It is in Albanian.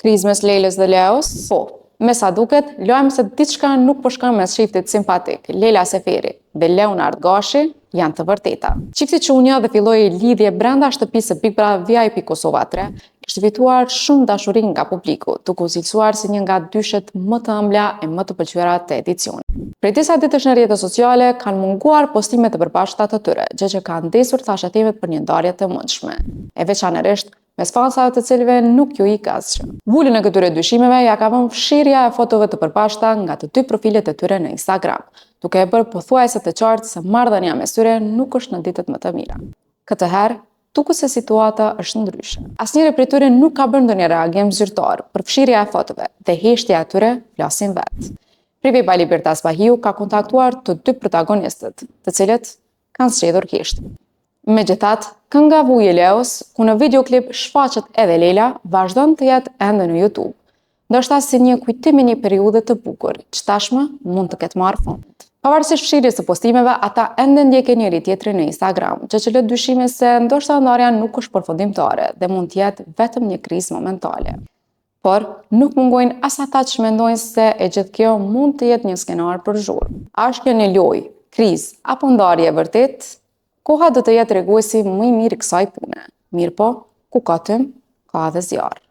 Krizë mes Lelës dhe Leos? Po, me sa duket, lajmë se diçka nuk po shkon mes shiftit simpatik Lela Seferi dhe Leonard Gashi janë të vërteta. Çifti Çunja dhe filloi lidhje brenda shtëpisë së Big Brother VIP Kosova 3, kishte fituar shumë dashuri nga publiku, duke u cilësuar si një nga dyshet më të ëmbla e më të pëlqyera të edicionit. Prej disa ditësh në rrjetet sociale kanë munguar postimet të përbashkëta të tyre, gjë që ka ndesur thashatimet për një ndarje të mundshme. E veçanërisht mes fansave të cilëve nuk ju ik asgjë. Vulën e këtyre dyshimeve ja ka vënë fshirja e fotove të përbashkëta nga të dy profilet e tyre në Instagram, duke e bërë pothuajse të qartë se marrëdhënia mes tyre nuk është në ditët më të mira. Këtë herë, duket se situata është ndryshe. Asnjëri prej tyre nuk ka bërë ndonjë reagim zyrtar për fshirja e fotove dhe heshtja e tyre flasin vetë. Privi Libertas Bahiu ka kontaktuar të dy protagonistët, të cilët kanë zgjedhur heshtjen. Megjithatë, kënga Vuje Leos, ku në videoklip shfaqet edhe Lela, vazhdon të jetë ende në YouTube, ndoshta si një kujtim i një periudhe të bukur, që tashmë mund të ketë marrë fund. Pavarësisht fshirjes së postimeve, ata ende ndjekën njëri tjetrin në Instagram, gjë që lë dyshime se ndoshta ndarja nuk është përfundimtare dhe mund të jetë vetëm një krizë momentale. Por nuk mungojnë as ata që mendojnë se e gjithë kjo mund të jetë një skenar për zhurmë. A është kjo një lojë, krizë apo ndarje e vërtet? Koha do të jetë treguesi më i mirë i kësaj pune. Mirë po, ku ka tym, ka edhe zjarr.